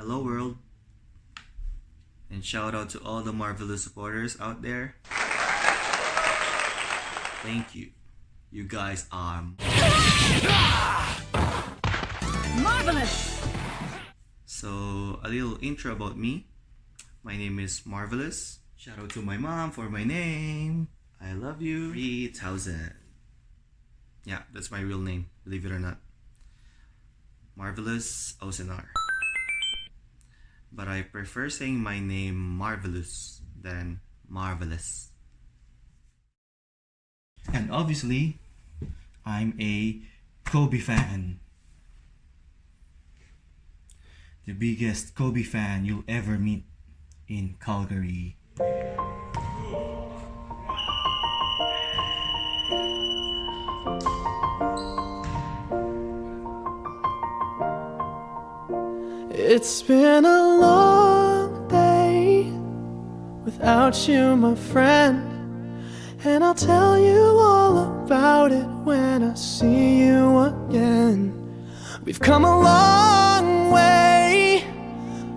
Hello world, and shout out to all the Marvelous supporters out there. Thank you. You guys are marvelous. So a little intro about me. My name is Marvelous. Shout out to my mom for my name. I love you. 3000. Yeah, that's my real name, believe it or not. Marvelous Ocenar. But I prefer saying my name Marvelous than Marvelous. And obviously, I'm a Kobe fan. The biggest Kobe fan you'll ever meet in Calgary. It's been a long day without you, my friend, and I'll tell you all about it when I see you again. We've come a long way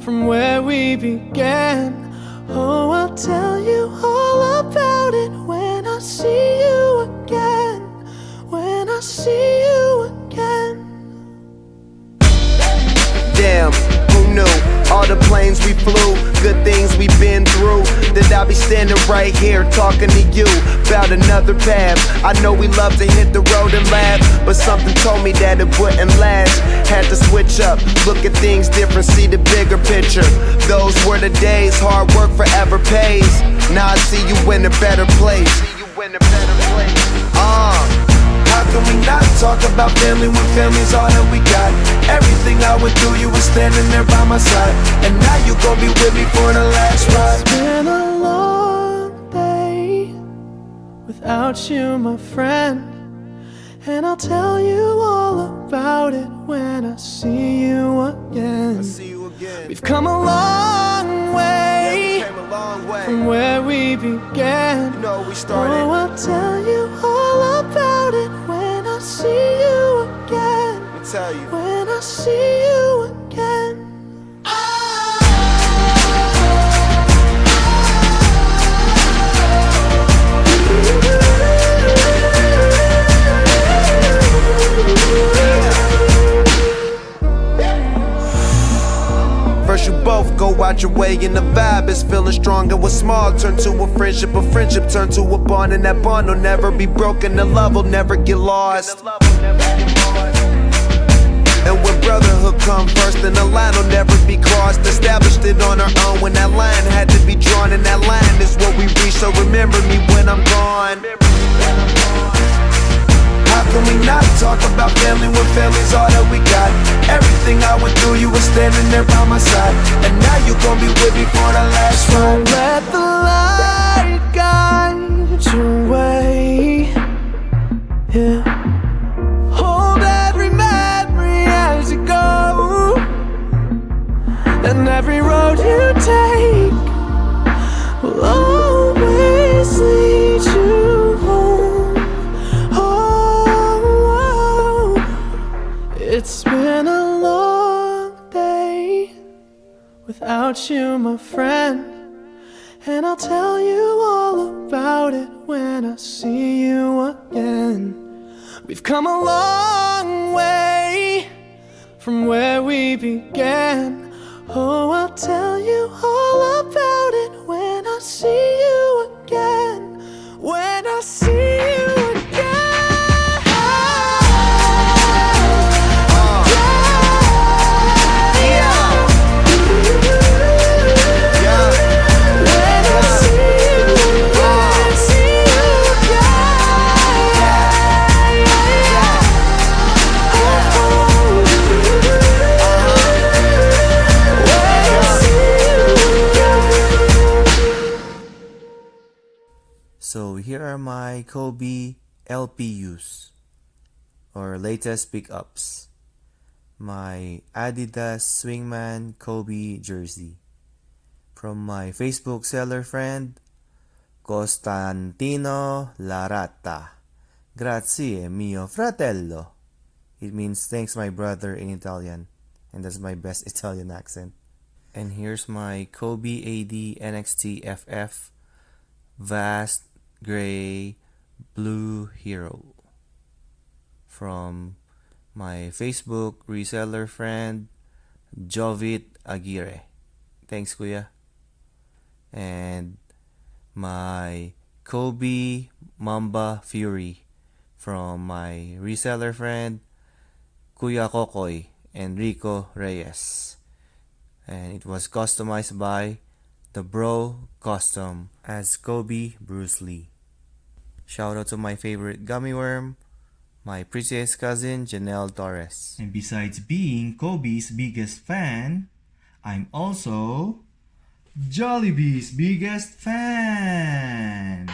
from where we began. Oh, I'll tell you all about it when I see you again. When I see you again. Damn, who knew? All the planes we flew, good things we've been through, that I'll be standing right here talking to you about another path. I know we love to hit the road and laugh, but something told me that it wouldn't last. Had to switch up, look at things different, see the bigger picture. Those were the days, hard work forever pays. Now I see you in a better place. How can we not talk about family when family's all that we got? Everything I went through, you were standing there by my side, and now you gon' be with me for the last ride. It's been a long day without you, my friend, and I'll tell you all about it when I see you again. We've come a long way, from where we began. You know we started. Oh, I'll tell you all about it when I see you again. Let me tell you. When I see you again. First you both go out your way and the vibe is feeling strong, and what's small turn to a friendship turn to a bond, and that bond will never be broken, the love will never get lost. And when brotherhood come first, then the line will never be crossed. Established it on our own when that line had to be drawn, and that line is what we reach, so remember me when I'm gone. How can we not talk about family when family's all that we got? Everything I went through, you were standing there by my side, and now you gon' be with me for the last ride. Don't let the light guide your way. Yeah. Hold every memory as you go, and every road you take will always lead you home. Oh, it's been a long day without you, my friend, and I'll tell you all about it when I see you again. We've come a long way from where we began. Oh, I'll tell you all about it when I see you again. When I see you again. So here are my Kobe LPUs, or latest pickups. My Adidas Swingman Kobe jersey from my Facebook seller friend Costantino Larata. Grazie mio fratello. It means thanks my brother in Italian, and that's my best Italian accent. And here's my Kobe AD NXT FF Vast Gray Blue Hero from my Facebook reseller friend Jovit Aguirre. Thanks, Kuya. And my Kobe Mamba Fury from my reseller friend Kuya Kokoy Enrico Reyes. And it was customized by the Bro Custom as Kobe Bruce Lee. Shout out to my favorite gummy worm, my prettiest cousin Janelle Torres. And besides being Kobe's biggest fan, I'm also Jollibee's biggest fan.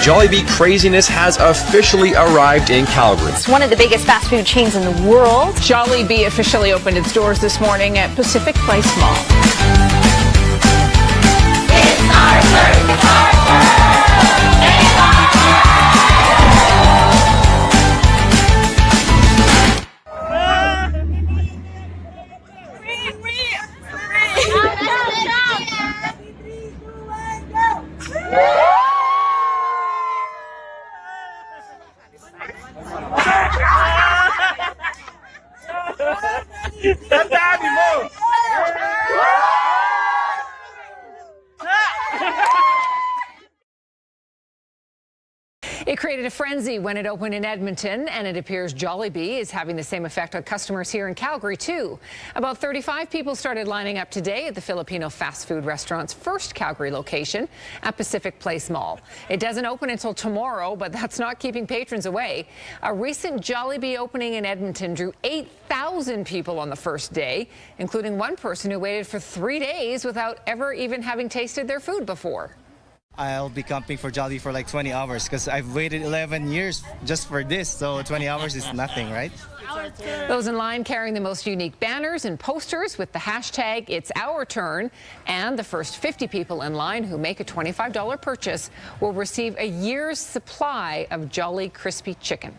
Jollibee craziness has officially arrived in Calgary. It's one of the biggest fast food chains in the world. Jollibee officially opened its doors this morning at Pacific Place Mall. It's our turn. It's our It created a frenzy when it opened in Edmonton, and it appears Jollibee is having the same effect on customers here in Calgary, too. About 35 people started lining up today at the Filipino fast food restaurant's first Calgary location at Pacific Place Mall. It doesn't open until tomorrow, but that's not keeping patrons away. A recent Jollibee opening in Edmonton drew 8,000 people on the first day, including one person who waited for 3 days without ever even having tasted their food before. I'll be camping for Jollibee for like 20 hours because I've waited 11 years just for this, so 20 hours is nothing, right? Those in line carrying the most unique banners and posters with the hashtag It's Our Turn, and the first 50 people in line who make a $25 purchase will receive a year's supply of Jolly Crispy Chicken.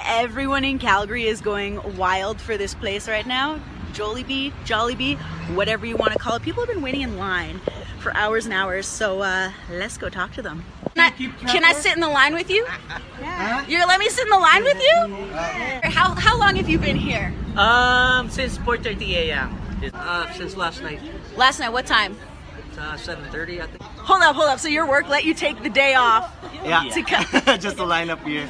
Everyone in Calgary is going wild for this place right now. Jollibee, whatever you want to call it. People have been waiting in line for hours and hours, so let's go talk to them. Can I sit in the line with you? Yeah. You're gonna let me sit in the line with you? How long have you been here? Since 4:30 a.m. Since last night. Last night, what time? 7:30, I think. Hold up. So your work let you take the day off? Yeah, to come. just to line up here.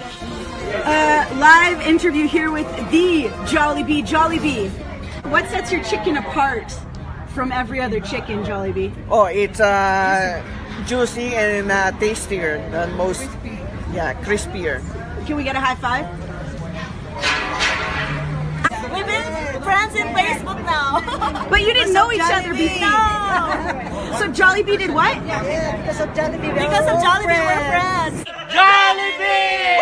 Live interview here with the Jollibee. What sets your chicken apart from every other chicken, Jollibee? Oh, it's juicy and tastier than most. Yeah, crispier. Can we get a high five? We've been friends in Facebook now. But you didn't know each other before. No. So Jollibee did what? Yeah, because of Jollibee. We're friends. Jollibee!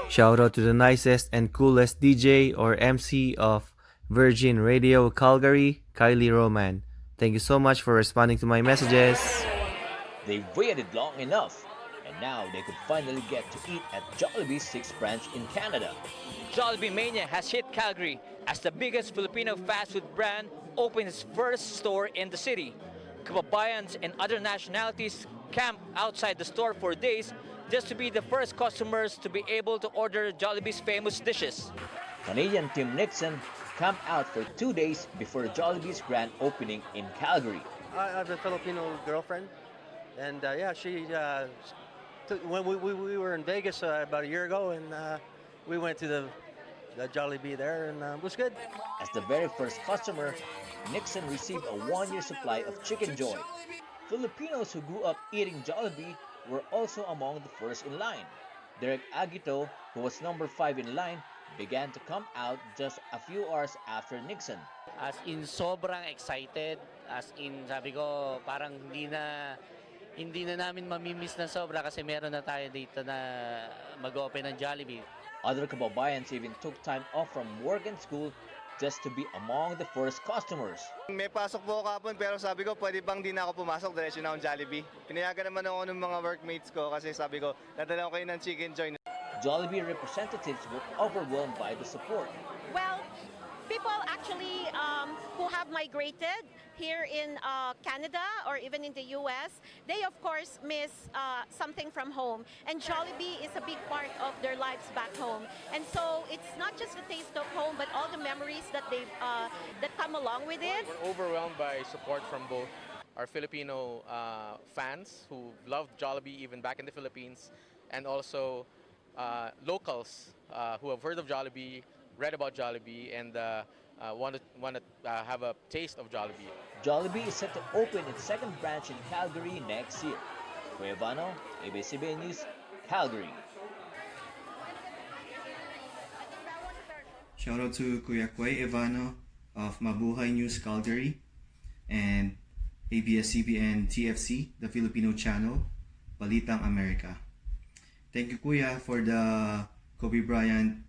Shout out to the nicest and coolest DJ or MC of Virgin Radio Calgary, Kylie Roman. Thank you so much for responding to my messages. They waited long enough, and now they could finally get to eat at Jollibee's 6th branch in Canada. Jollibee Mania has hit Calgary as the biggest Filipino fast food brand opened its first store in the city. Kababayans and other nationalities camped outside the store for days just to be the first customers to be able to order Jollibee's famous dishes. Canadian Tim Nixon camped out for 2 days before Jollibee's grand opening in Calgary. I have a Filipino girlfriend, and she when we were in Vegas about a year ago, and we went to the Jollibee there, and it was good. As the very first customer, Nixon received a 1-year supply of Chicken Joy. Filipinos who grew up eating Jollibee were also among the first in line. Derek Aguito, who was number 5 in line, began to come out just a few hours after Nixon. As in, sobrang excited. As in, sabi ko, parang hindi na namin mamimiss na sobra kasi meron na tayo dito na mag-open ng Jollibee. Other kababayans even took time off from work and school just to be among the first customers. May pasok po kapon pero sabi ko pwede bang di na ako pumasok, diretso na akong Jollibee. Pinayagan naman ako ng mga workmates ko kasi sabi ko dadala ko kayo ng chicken joy. Jollibee representatives were overwhelmed by the support. Well, people actually who have migrated here in Canada or even in the US, they of course miss something from home. And Jollibee is a big part of their lives back home. And so it's not just the taste of home, but all the memories that that come along with it. We're overwhelmed by support from both our Filipino fans who loved Jollibee even back in the Philippines, and also locals who have heard of Jollibee, read about Jollibee, and want to have a taste of Jollibee. Jollibee is set to open its second branch in Calgary next year. Kuya Vano, ABS-CBN News, Calgary. Shout out to Kuya Kway Ivano of Mabuhay News Calgary and ABS-CBN TFC, the Filipino channel, Balitang America. Thank you, Kuya, for the Kobe Bryant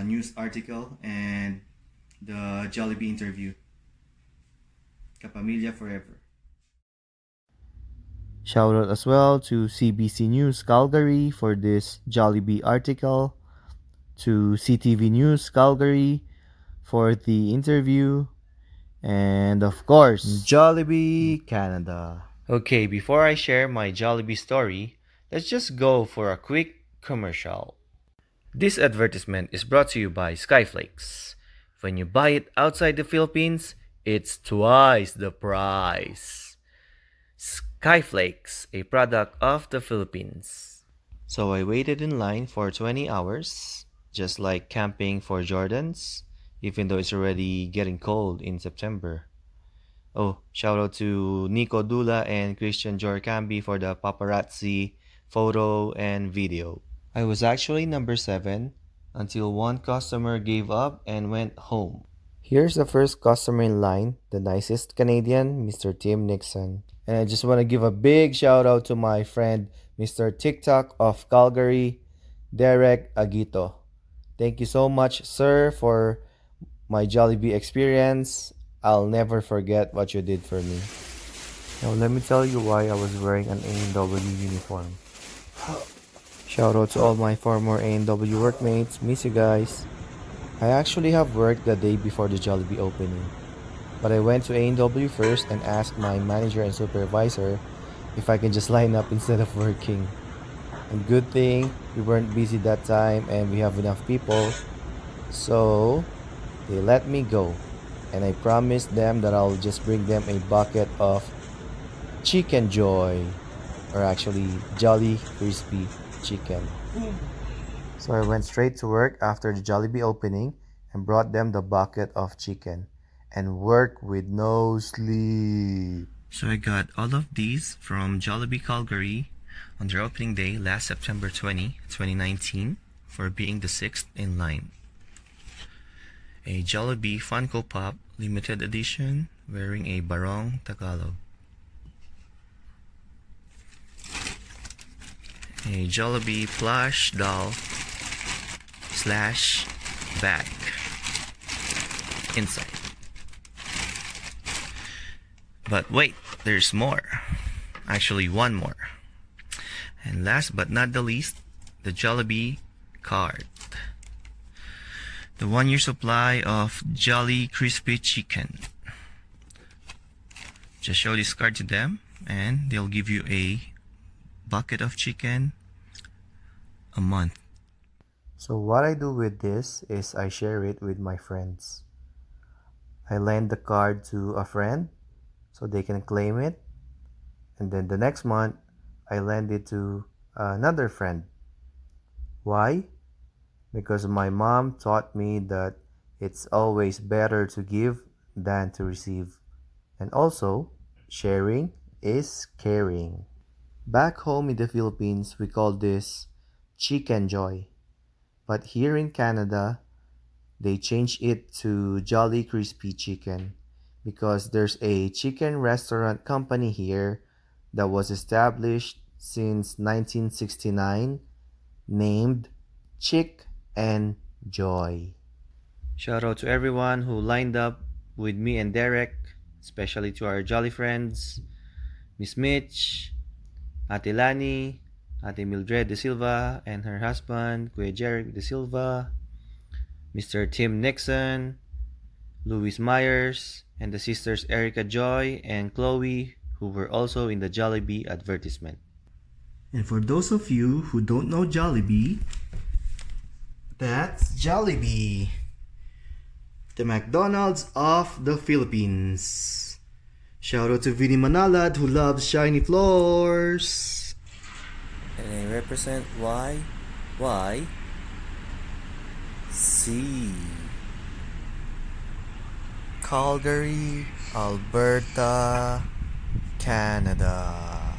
news article and the Jollibee interview. Kapamilya forever. Shout out as well to CBC News Calgary for this Jollibee article, to CTV News Calgary for the interview, and of course, Jollibee Canada. Okay, before I share my Jollibee story, let's just go for a quick commercial. This advertisement is brought to you by Skyflakes. When you buy it outside the Philippines, it's twice the price. Skyflakes, a product of the Philippines. So I waited in line for 20 hours, just like camping for Jordans, even though it's already getting cold in September. Oh, shout out to Nico Dula and Christian Jorcambi for the paparazzi photo and video. I was actually number 7 until one customer gave up and went home. Here's the first customer in line, the nicest Canadian, Mr. Tim Nixon. And I just want to give a big shout out to my friend, Mr. TikTok of Calgary, Derek Agito. Thank you so much, sir, for my Jollibee experience. I'll never forget what you did for me. Now let me tell you why I was wearing an A&W uniform. Shout out to all my former A&W workmates. Miss you guys. I actually have work the day before the Jollibee opening. But I went to A&W first and asked my manager and supervisor if I can just line up instead of working. And good thing we weren't busy that time and we have enough people. So they let me go. And I promised them that I'll just bring them a bucket of Chicken Joy. Or actually Jolly Crispy Chicken. So I went straight to work after the Jollibee opening and brought them the bucket of chicken and worked with no sleep. So I got all of these from Jollibee Calgary on their opening day last September 2019 for being the 6th in line. A Jollibee Funko Pop limited edition wearing a Barong Tagalog. A Jollibee plush doll / bag inside. But wait, there's more. Actually, one more. And last but not the least, the Jollibee card. The 1-year supply of Jolly Crispy Chicken. Just show this card to them and they'll give you a bucket of chicken a month. So what I do with this is I share it with my friends. I lend the card to a friend so they can claim it. And then the next month, I lend it to another friend. Why? Because my mom taught me that it's always better to give than to receive. And also, sharing is caring. Back home in the Philippines, we call this Chicken Joy. But here in Canada, they changed it to Jolly Crispy Chicken because there's a chicken restaurant company here that was established since 1969 named Chick and Joy. Shout out to everyone who lined up with me and Derek, especially to our jolly friends, Miss Mitch, Ate Lani, Ate Mildred De Silva and her husband, Kuya Jeric De Silva, Mr. Tim Nixon, Louis Myers, and the sisters Erica Joy and Chloe, who were also in the Jollibee advertisement. And for those of you who don't know Jollibee, that's Jollibee, the McDonald's of the Philippines. Shout out to Vinny Manalad who loves shiny floors. And I represent C. Calgary, Alberta, Canada.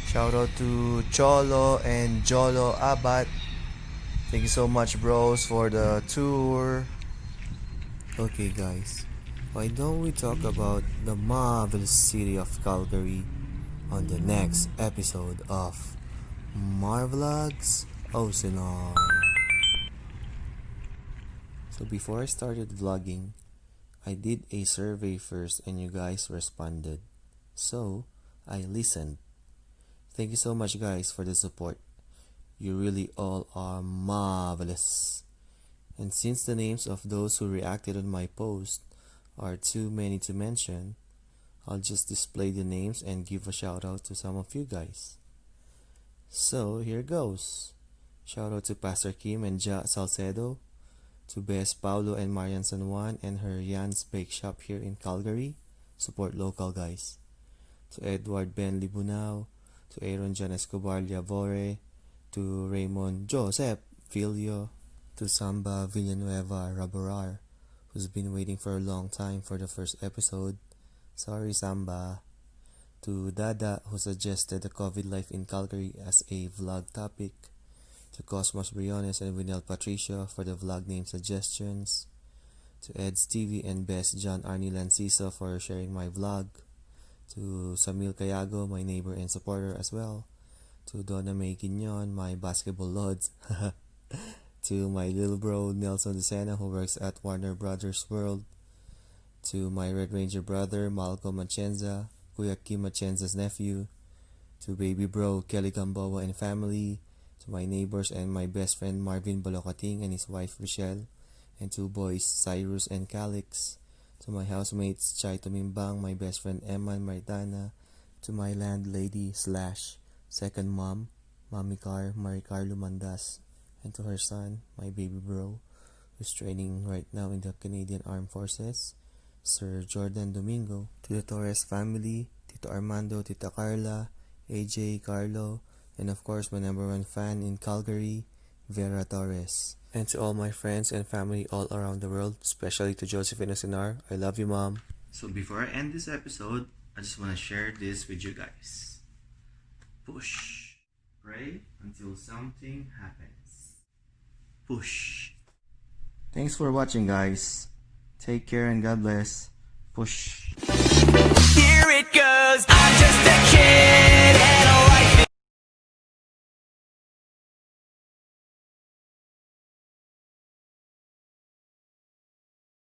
Shout out to Cholo and Jolo Abat. Thank you so much, bros, for the tour. Okay, guys, why don't we talk about the marvelous city of Calgary on the next episode of MARVlogsOcenar. So before I started vlogging, I did a survey first and you guys responded. So I listened. Thank you so much, guys, for the support. You really all are marvelous. And since the names of those who reacted on my post are too many to mention, I'll just display the names and give a shout out to some of you guys. So here goes. Shout out to Pastor Kim and Ja Salcedo, to Bess Paulo and Marian San Juan and her Jan's Bake Shop here in Calgary. Support local, guys. To Edward Ben Libunao, to Aaron Jan Escobar Liavore, to Raymond Joseph Filio, to Samba Villanueva Raborar, who's been waiting for a long time for the first episode. Sorry, Samba. To Dada, who suggested the COVID life in Calgary as a vlog topic. To Cosmos Briones and Winel Patricia for the vlog name suggestions. To Ed's TV and Best John Arnie Lanciso for sharing my vlog. To Samil Cayago, my neighbor and supporter as well. To Donna May Quignon, my basketball lods. To my little bro Nelson Lucena, who works at Warner Brothers World. To my Red Ranger brother Malcolm Machenza, Kuya Kim Machenza's nephew. To baby bro Kelly Gamboa and family. To my neighbors and my best friend Marvin Balocating and his wife Rochelle. And two boys Cyrus and Calix. To my housemates Chai Tumimbang, my best friend Emma and Maritana. To my landlady / second mom, Mami Car Maricarlo Mandas. And to her son, my baby bro, who's training right now in the Canadian Armed Forces, Sir Jordan Domingo. To the Torres family, Tito Armando, Tita Carla, AJ, Carlo, and of course my number one fan in Calgary, Vera Torres. And to all my friends and family all around the world, especially to Josephine Ocenar, I love you, Mom. So before I end this episode, I just want to share this with you guys. Push. Pray until something happens. Push. Thanks for watching, guys. Take care and God bless. Push.